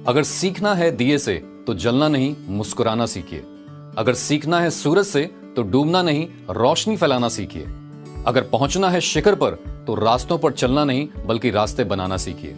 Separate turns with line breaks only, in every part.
अगर सीखना है दिए से तो जलना नहीं मुस्कुराना सीखिए। अगर सीखना है सूरज से तो डूबना नहीं रोशनी फैलाना सीखिए। अगर पहुंचना है शिखर पर तो रास्तों पर चलना नहीं बल्कि रास्ते बनाना सीखिए।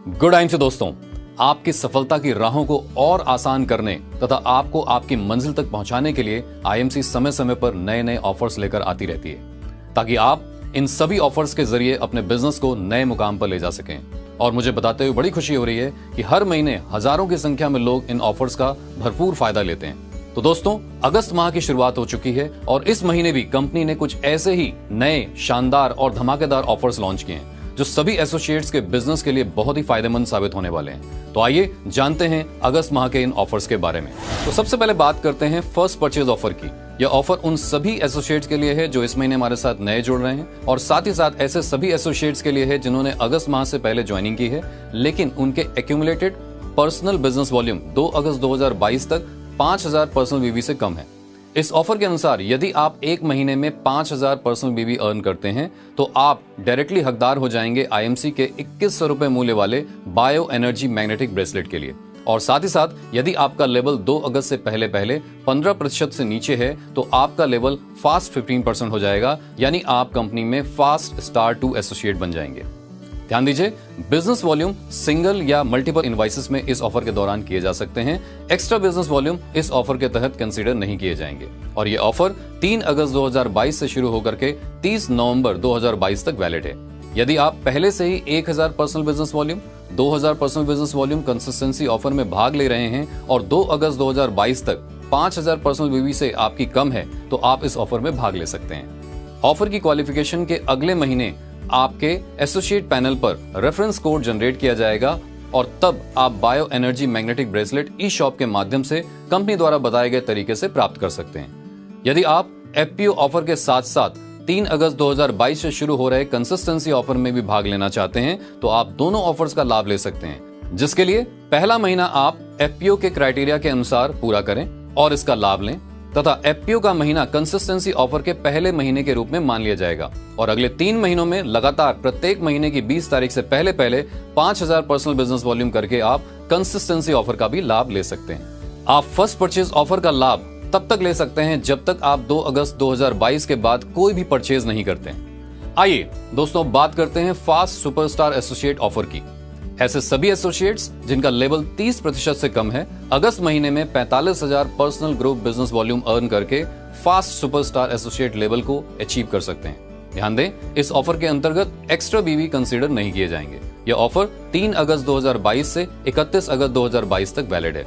गुड आइम से दोस्तों, आपकी सफलता की राहों को और आसान करने तथा आपको आपकी मंजिल तक पहुंचाने के लिए आईएमसी समय समय पर नए नए ऑफर्स लेकर आती रहती है ताकि आप इन सभी ऑफर्स के जरिए अपने बिजनेस को नए मुकाम पर ले जा सकें। और मुझे बताते हुए बड़ी खुशी हो रही है कि हर महीने हजारों की संख्या में लोग इन ऑफर्स का भरपूर फायदा लेते हैं। तो दोस्तों, अगस्त माह की शुरुआत हो चुकी है और इस महीने भी कंपनी ने कुछ ऐसे ही नए शानदार और धमाकेदार ऑफर्स लॉन्च किए हैं जो सभी एसोसिएट्स के बिजनेस के लिए बहुत ही फायदेमंद साबित होने वाले हैं। तो आइए जानते हैं अगस्त माह के इन ऑफर्स के बारे में। तो सबसे पहले बात करते हैं फर्स्ट परचेज ऑफर की। यह ऑफर उन सभी एसोसिएट्स के लिए है जो इस महीने हमारे साथ नए जुड़ रहे हैं और साथ ही साथ ऐसे सभी एसोसिएट्स के लिए है जिन्होंने अगस्त माह से पहले ज्वाइनिंग की है लेकिन उनके एक्यूमुलेटेड पर्सनल बिजनेस वॉल्यूम 2 अगस्त 2022 तक 5000 पर्सनल बीवी से कम है। इस ऑफर के अनुसार यदि आप एक महीने में 5000 पर्सनल बीवी अर्न करते हैं तो आप डायरेक्टली हकदार हो जाएंगे आईएमसी के 2100 रुपए मूल्य वाले बायो एनर्जी मैग्नेटिक ब्रेसलेट के लिए। और साथ ही साथ यदि आपका लेवल 2 अगस्त से पहले 15% से नीचे है तो आपका लेवल फास्ट 15% हो जाएगा, यानी आप कंपनी में फास्ट स्टार 2 एसोसिएट बन जाएंगे। ध्यान दीजिए, बिजनेस वॉल्यूम सिंगल या मल्टीपल इनवाइसेस में इस ऑफर के दौरान किए जा सकते हैं। एक्स्ट्रा बिजनेस वॉल्यूम इस ऑफर के तहत कंसीडर नहीं किए जाएंगे और ये ऑफर 3 अगस्त 2022 से शुरू होकर के 30 नवंबर 2022 तक वैलिड है। यदि आप पहले से ही 1000 personal business volume, 2000 personal business volume consistency offer में भाग ले रहे हैं और 2 अगस्त 2022 तक 5000 पर्सनल बीवी से आपकी कम है तो आप इस ऑफर में भाग ले सकते हैं। ऑफर की क्वालिफिकेशन के अगले महीने आपके एसोसिएट पैनल पर रेफरेंस कोड जनरेट किया जाएगा और तब आप बायो एनर्जी मैग्नेटिक ब्रेसलेट ई शॉप के माध्यम से कंपनी द्वारा बताए गए तरीके से प्राप्त कर सकते हैं। यदि आप एफपीओ ऑफर के साथ साथ 3 अगस्त 2022 से शुरू हो रहे कंसिस्टेंसी ऑफर में भी भाग लेना चाहते हैं तो आप दोनों ऑफर्स का लाभ ले सकते हैं, जिसके लिए पहला महीना आप एफपीओ के क्राइटेरिया के अनुसार पूरा करें और इसका लाभ लें तथा एफपीओ का महीना कंसिस्टेंसी ऑफर के पहले महीने के रूप में मान लिया जाएगा और अगले 3 महीनों में लगातार प्रत्येक महीने की 20 तारीख से पहले 5000 पर्सनल बिजनेस वॉल्यूम करके आप कंसिस्टेंसी ऑफर का भी लाभ ले सकते हैं। आप फर्स्ट परचेज ऑफर का लाभ तब तक ले सकते हैं जब तक आप 2 अगस्त 2022 के बाद कोई भी परचेज नहीं करते हैं। आइए दोस्तों, बात करते हैं फास्ट सुपरस्टार एसोसिएट ऑफर की। ऐसे सभी एसोसिएट्स जिनका लेवल 30% से कम है अगस्त महीने में 45,000 personal group business volume earn करके फास्ट सुपरस्टार एसोसिएट लेवल को अचीव कर सकते हैं। ध्यान दें, इस ऑफर के अंतर्गत एक्स्ट्रा बीवी कंसीडर नहीं किए जाएंगे। यह ऑफर 3 अगस्त 2022 से 31 अगस्त 2022 तक वैलिड है।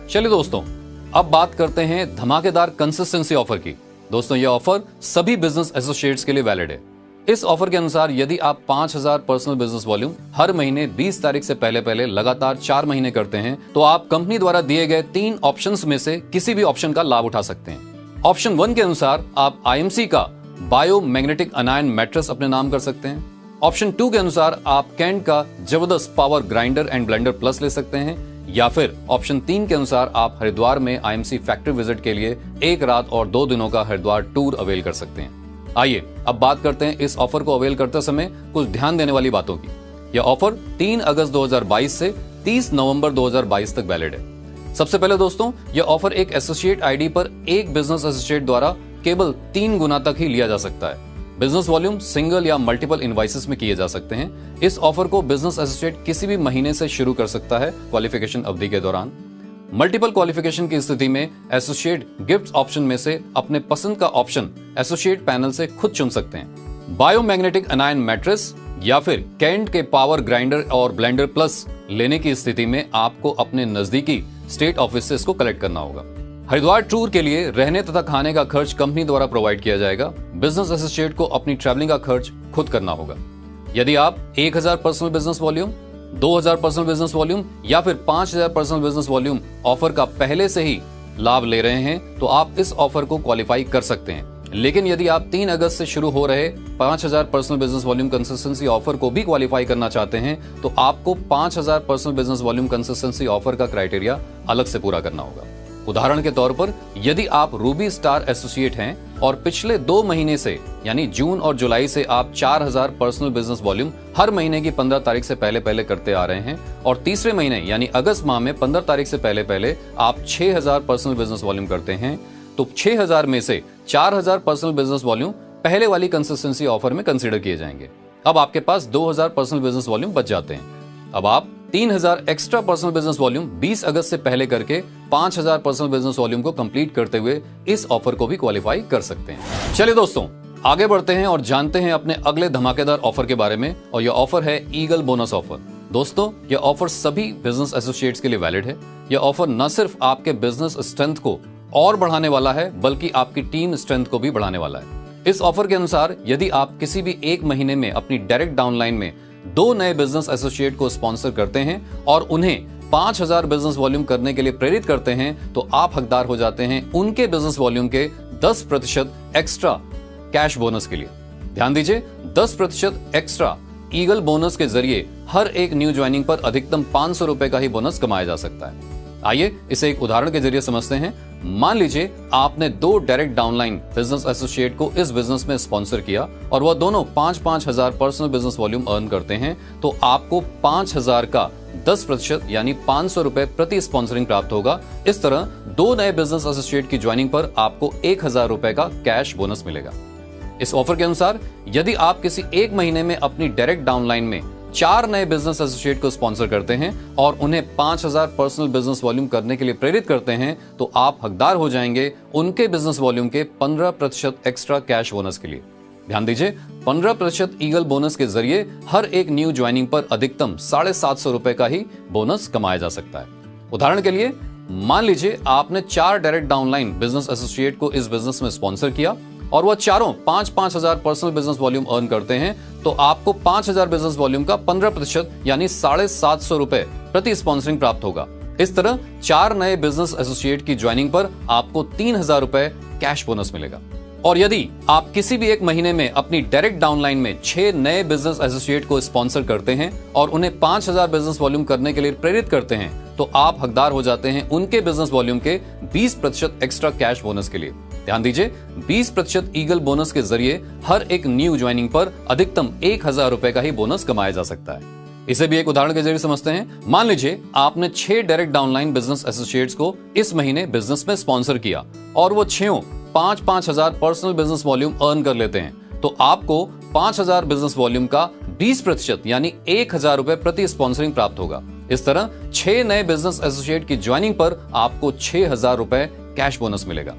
चलिए दोस्तों, अब बात करते हैं धमाकेदार कंसिस्टेंसी ऑफर की। दोस्तों, यह ऑफर सभी बिजनेस एसोसिएट्स के लिए वैलिड है। इस ऑफर के अनुसार यदि आप 5000 पर्सनल बिजनेस वॉल्यूम हर महीने 20 तारीख से पहले लगातार 4 महीने करते हैं तो आप कंपनी द्वारा दिए गए 3 ऑप्शंस में से किसी भी ऑप्शन का लाभ उठा सकते हैं। ऑप्शन 1 के अनुसार आप आईएमसी का बायो मैग्नेटिक अनायन मैट्रेस अपने नाम कर सकते हैं। ऑप्शन 2 के अनुसार आप कैंट का जबरदस्त power grinder and blender plus ले सकते हैं, या फिर ऑप्शन 3 के अनुसार आप हरिद्वार में आईएमसी फैक्ट्री विजिट के लिए 1 रात और 2 दिनों का हरिद्वार टूर अवेल कर सकते हैं। आइए अब बात करते हैं इस ऑफर को अवेल करते समय कुछ ध्यान देने वाली बातों की। यह ऑफर 3 अगस्त 2022 से 30 नवंबर 2022 तक वैलिड है। सबसे पहले दोस्तों, यह ऑफर एक एसोसिएट आईडी पर एक बिजनेस एसोसिएट द्वारा केवल 3 गुना तक ही लिया जा सकता है। बिजनेस वॉल्यूम सिंगल या मल्टीपल इनवाइसेस में किए जा सकते हैं। इस ऑफर को बिजनेस एसोसिएट किसी भी महीने से शुरू कर सकता है क्वालिफिकेशन अवधि के दौरान। मल्टीपल क्वालिफिकेशन की स्थिति में एसोसिएट गिफ्ट ऑप्शन में से अपने पसंद का ऑप्शन एसोसिएट पैनल से खुद चुन सकते हैं। बायोमैग्नेटिक अनायन मैट्रेस या फिर कैंट के पावर ग्राइंडर और ब्लेंडर प्लस लेने की स्थिति में आपको अपने नजदीकी स्टेट ऑफिस से इसको कलेक्ट करना होगा। हरिद्वार टूर के लिए रहने तथा खाने का खर्च कंपनी द्वारा प्रोवाइड किया जाएगा। बिजनेस एसोसिएट को अपनी ट्रैवलिंग का खर्च खुद करना होगा। यदि आप 1000 personal business volume, 2000 personal business volume या फिर 5000 पर्सनल बिजनेस वॉल्यूम ऑफर का पहले से ही लाभ ले रहे हैं तो आप इस ऑफर को क्वालिफाई कर सकते हैं। लेकिन यदि आप 3 अगस्त से शुरू हो रहे 5000 personal business volume consistency offer को भी क्वालिफाई करना चाहते हैं तो आपको 5000 personal business volume consistency offer का क्राइटेरिया अलग से पूरा करना होगा। उदाहरण के तौर पर यदि आप रूबी स्टार एसोसिएट हैं और पिछले 2 महीने से यानी जून और जुलाई से आप 4000 पर्सनल बिजनेस वॉल्यूम हर महीने की 15 तारीख से पहले पहले करते आ रहे हैं और तीसरे महीने यानी अगस्त माह में 15 तारीख से पहले पहले आप 6000 पर्सनल बिजनेस वॉल्यूम करते हैं, तो 6000 में से 4000 पर्सनल बिजनेस वॉल्यूम पहले वाली कंसिस्टेंसी ऑफर में कंसीडर किए जाएंगे। अब आपके पास 2000 पर्सनल बिजनेस वॉल्यूम बच जाते हैं। अब आप 3000 एक्स्ट्रा पर्सनल बिजनेस वॉल्यूम 20 अगस्त से पहले करके 5000 पर्सनल बिजनेस वॉल्यूम को कंप्लीट करते हुए इस ऑफर को भी क्वालिफाई कर सकते हैं। चलिए दोस्तों, आगे बढ़ते हैं और जानते हैं अपने अगले धमाकेदार ऑफर के बारे में, और यह ऑफर है ईगल बोनस ऑफर। दोस्तों, यह ऑफर सभी बिजनेस एसोसिएट्स के लिए वैलिड है। यह ऑफर न सिर्फ आपके बिजनेस स्ट्रेंथ को और बढ़ाने वाला है बल्कि आपकी टीम स्ट्रेंथ को भी बढ़ाने वाला है। इस ऑफर के अनुसार यदि आप किसी भी एक महीने में अपनी डायरेक्ट डाउनलाइन में 2 नए बिजनेस एसोसिएट को स्पॉन्सर करते हैं और उन्हें 5000 बिजनेस वॉल्यूम करने के लिए प्रेरित करते हैं, तो आप हकदार हो जाते हैं उनके बिजनेस वॉल्यूम के 10% एक्स्ट्रा कैश बोनस के लिए। ध्यान दीजिए, 10% एक्स्ट्रा ईगल बोनस के जरिए हर एक न्यू ज्वाइनिंग पर अधिकतम 500 रुपए का ही बोनस कमाया जा सकता है। आइए इसे एक उदाहरण के जरिए समझते हैं। मान लीजिए आपने 2 डायरेक्ट डाउनलाइन बिजनेस एसोसिएट को इस बिजनेस में स्पॉन्सर किया और वह दोनों 5-5 हजार पर्सनल बिजनेस वॉल्यूम अर्न करते हैं, तो आपको 5000 का 10% यानी 500 रुपए प्रति स्पॉन्सरिंग प्राप्त होगा। इस तरह 2 नए बिजनेस एसोसिएट की ज्वाइनिंग पर आपको 1000 रुपए का कैश बोनस मिलेगा। इस ऑफर के अनुसार यदि आप किसी एक महीने में अपनी डायरेक्ट डाउनलाइन में 4 नए बिजनेस एसोसिएट को स्पॉन्सर करते हैं और उन्हें 5000 पर्सनल बिजनेस वॉल्यूम करने के लिए प्रेरित करते हैं, तो आप हकदार हो जाएंगे उनके बिजनेस वॉल्यूम के 15% एक्स्ट्रा कैश बोनस के लिए। ध्यान दीजिए, 15% ईगल बोनस के जरिए हर एक न्यू ज्वाइनिंग पर अधिकतम 750 रुपए का ही बोनस कमाया जा सकता है। उदाहरण के लिए मान लीजिए आपने 4 डायरेक्ट डाउनलाइन बिजनेस एसोसिएट को इस बिजनेस में स्पॉन्सर किया और वह चारों 5-5 हजार पर्सनल बिजनेस वॉल्यूम अर्न करते हैं, तो आपको 5000 बिजनेस वॉल्यूम का 15% यानी 750 रुपए प्रति स्पॉन्सरिंग प्राप्त होगा। इस तरह 4 नए बिजनेस एसोसिएट की ज्वाइनिंग पर आपको 3000 रुपए कैश बोनस मिलेगा। और यदि आप किसी भी एक महीने में अपनी डायरेक्ट डाउनलाइन में 6 नए बिजनेस एसोसिएट को स्पॉन्सर करते हैं और उन्हें 5000 बिजनेस वॉल्यूम करने के लिए प्रेरित करते हैं, तो आप हकदार हो जाते हैं उनके बिजनेस वॉल्यूम के 20% एक्स्ट्रा कैश बोनस के लिए। ध्यान दीजिए, 20% ईगल बोनस के जरिए हर एक न्यू ज्वाइनिंग पर अधिकतम 1000 रुपए का ही बोनस कमाया जा सकता है। इसे भी एक उदाहरण के जरिए समझते हैं। मान लीजिए आपने 6 डायरेक्ट डाउनलाइन बिजनेस एसोसिएट्स को इस महीने बिजनेस में स्पॉन्सर किया और वो 5-5 हजार पर्सनल बिजनेस वॉल्यूम अर्न कर लेते हैं, तो आपको 5000 बिजनेस वॉल्यूम का 20% यानी 1000 रुपए प्रति स्पॉन्सरिंग प्राप्त होगा। इस तरह 6 नए बिजनेस एसोसिएट की ज्वाइनिंग पर आपको 6000 रुपए कैश बोनस मिलेगा।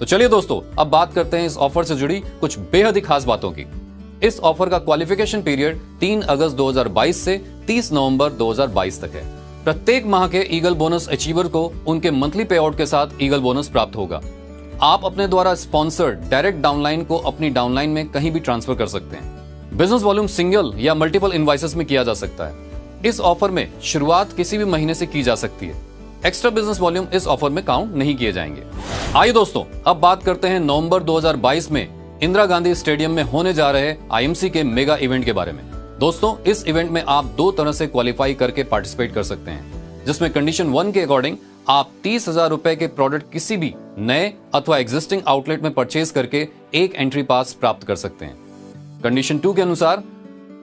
तो चलिए दोस्तों, अब बात करते हैं इस ऑफर से जुड़ी कुछ बेहद ही खास बातों की। इस ऑफर का क्वालिफिकेशन पीरियड 3 अगस्त 2022 से 30 नवंबर 2022 तक है। प्रत्येक माह के ईगल बोनस अचीवर को उनके मंथली पे आउट के साथ ईगल बोनस प्राप्त होगा। आप अपने द्वारा स्पॉन्सर्ड डायरेक्ट डाउनलाइन को अपनी डाउनलाइन में कहीं भी ट्रांसफर कर सकते हैं। बिजनेस वॉल्यूम सिंगल या मल्टीपल इनवॉइसेस में किया जा सकता है। इस ऑफर में शुरुआत किसी भी महीने से की जा सकती है। एक्स्ट्रा बिजनेस वॉल्यूम इस ऑफर में काउंट नहीं किए जाएंगे। आइए दोस्तों, अब बात करते हैं नवंबर 2022 में इंदिरा गांधी स्टेडियम में होने जा रहे आईएमसी के मेगा इवेंट के बारे में। दोस्तों, इस इवेंट में आप 2 तरह से क्वालिफाई करके पार्टिसिपेट कर सकते हैं, जिसमें कंडीशन 1 के अकॉर्डिंग आप 30,000 रुपए के प्रोडक्ट किसी भी नए अथवा एग्जिस्टिंग आउटलेट में परचेज करके एक एंट्री पास प्राप्त कर सकते हैं। कंडीशन 2 के अनुसार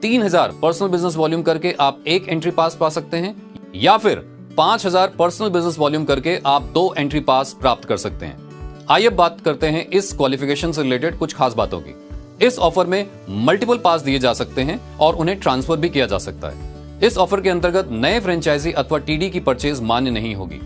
3000 पर्सनल बिजनेस वॉल्यूम करके आप एक एंट्री पास पा सकते हैं, या फिर 5000 पर्सनल बिजनेस वॉल्यूम करके आप 2 एंट्री पास प्राप्त कर सकते हैं। आइए बात करते हैं इस क्वालिफिकेशन से रिलेटेड कुछ खास बातों की। इस ऑफर में मल्टीपल पास दिए जा सकते हैं और उन्हें ट्रांसफर भी किया जा सकता है। इस ऑफर के अंतर्गत नए फ्रेंचाइजी अथवा टीडी की परचेज मान्य नहीं होगी।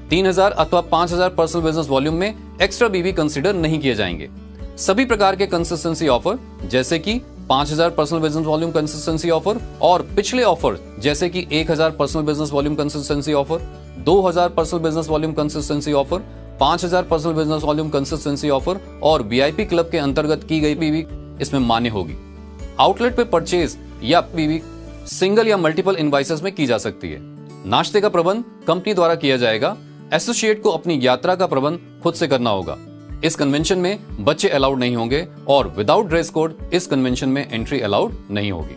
3000 अथवा 5000 पर्सनल बिजनेस वॉल्यूम में एक्स्ट्रा बीवी कंसीडर नहीं किए जाएंगे। सभी प्रकार के कंसिस्टेंसी ऑफर जैसे कि 5000 personal business volume consistency offer और पिछले ऑफर जैसे कि 1000 personal business volume consistency offer, 2000 personal business volume consistency offer, 5000 personal business volume consistency offer और वीआईपी क्लब के अंतर्गत की गई बीवी इसमें मान्य होगी। आउटलेट पे परचेज या बीवी सिंगल या मल्टीपल इनवॉइसेस में की जा सकती है। नाश्ते का प्रबंध कंपनी द्वारा किया जाएगा। एसोसिएट को अपनी यात्रा का प्रबंध खुद से करना होगा। इस कन्वेंशन में बच्चे अलाउड नहीं होंगे और विदाउट ड्रेस कोड इस कन्वेंशन में एंट्री अलाउड नहीं होगी।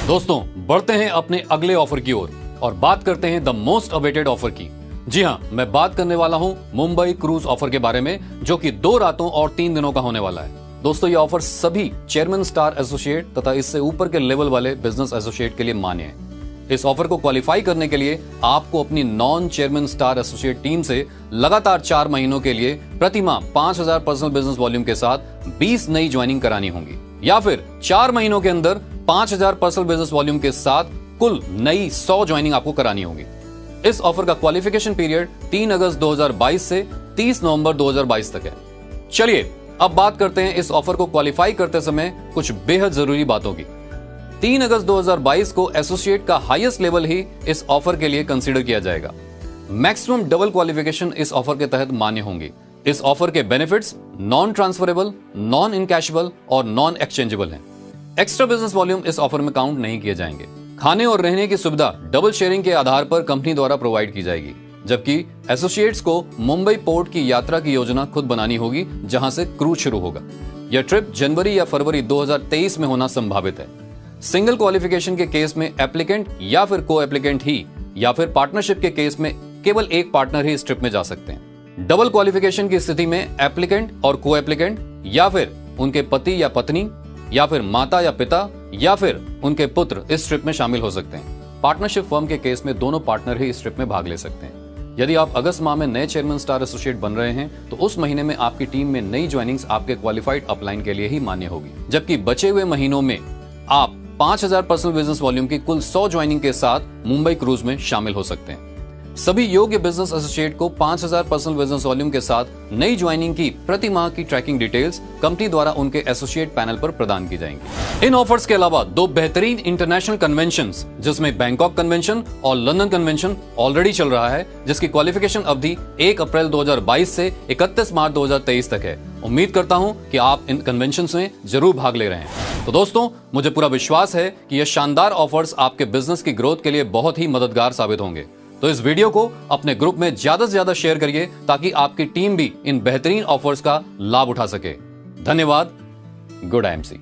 दोस्तों, बढ़ते हैं अपने अगले ऑफर की ओर और बात करते हैं द मोस्ट अवेटेड ऑफर की। जी हाँ, मैं बात करने वाला हूं मुंबई क्रूज ऑफर के बारे में, जो कि 2 रातों और 3 दिनों का होने वाला है। दोस्तों ये ऑफर सभी चेयरमैन स्टार एसोसिएट तथा इससे ऊपर के लेवल वाले बिजनेस एसोसिएट के लिए मान्य है। इस ऑफर को क्वालिफाई करने के लिए आपको अपनी non chairman star associate team से लगातार 4 महीनों के लिए प्रति माह 5000 पर्सनल बिजनेस वॉल्यूम के साथ 20 नई ज्वाइनिंग करानी होंगी, या फिर 4 महीनों के अंदर 5000 पर्सनल बिजनेस वॉल्यूम के साथ कुल नई 100 ज्वाइनिंग आपको करानी होगी। इस ऑफर का क्वालिफिकेशन पीरियड 3 अगस्त 2022 से 30 नवंबर 2022 तक है। चलिए अब बात करते हैं इस ऑफर को क्वालिफाई करते समय कुछ बेहद जरूरी बातों की। 3 अगस्त 2022 को एसोसिएट का हाईएस्ट लेवल ही इस ऑफर के लिए कंसीडर किया जाएगा। मैक्सिमम डबल क्वालिफिकेशन इस ऑफर के तहत मान्य होंगे। इस ऑफर के बेनिफिट्स नॉन ट्रांसफरेबल, नॉन इनकैशेबल और नॉन एक्सचेंजेबल हैं। एक्स्ट्रा बिजनेस वॉल्यूम इस ऑफर में काउंट नहीं किए जाएंगे। खाने और रहने की सुविधा डबल शेयरिंग के आधार पर कंपनी द्वारा प्रोवाइड की जाएगी, जबकि एसोसिएट्स को मुंबई पोर्ट की यात्रा की योजना खुद बनानी होगी, जहां से क्रूज शुरू होगा। यह ट्रिप जनवरी या फरवरी 2023 में होना संभावित है। सिंगल क्वालिफिकेशन के केस में एप्लीकेंट या फिर को एप्लीकेंट ही, या फिर पार्टनरशिप के केस में केवल एक पार्टनर ही इस ट्रिप में जा सकते हैं। डबल क्वालिफिकेशन की स्थिति में एप्लीकेंट और को एप्लीकेंट या फिर उनके पति या पत्नी या फिर माता या पिता या फिर उनके पुत्र इस ट्रिप में शामिल हो सकते हैं। पार्टनरशिप फर्म के केस में दोनों पार्टनर ही इस ट्रिप में भाग ले सकते हैं। यदि आप अगस्त माह में नए चेयरमैन स्टार एसोसिएट बन रहे हैं तो उस महीने में आपकी टीम में नई ज्वाइनिंग्स आपके क्वालिफाइड अपलाइन के लिए ही मान्य होगी, जबकि बचे हुए महीनों में आप 5000 पर्सनल बिजनेस वॉल्यूम की कुल 100 ज्वाइनिंग के साथ मुंबई क्रूज में शामिल हो सकते हैं। सभी योग्य बिजनेस एसोसिएट को 5000 पर्सनल बिजनेस वॉल्यूम के साथ नई ज्वाइनिंग की प्रति माह की ट्रैकिंग डिटेल्स कंपनी द्वारा उनके एसोसिएट पैनल पर प्रदान की जाएंगी। इन ऑफर्स के अलावा 2 बेहतरीन इंटरनेशनल कन्वेंशंस जिसमें बैंकॉक कन्वेंशन और लंदन कन्वेंशन ऑलरेडी चल रहा है, जिसकी क्वालिफिकेशन अवधि 1 अप्रैल 2022 से 31 मार्च 2023 तक है। उम्मीद करता हूं कि आप इन कन्वेंशंस में जरूर भाग ले रहे हैं। तो दोस्तों, मुझे पूरा विश्वास है कि ये शानदार ऑफर्स आपके बिजनेस की ग्रोथ के लिए बहुत ही मददगार साबित होंगे। तो इस वीडियो को अपने ग्रुप में ज्यादा से ज्यादा शेयर करिए ताकि आपकी टीम भी इन बेहतरीन ऑफर्स का लाभ उठा सके। धन्यवाद। Good IMC।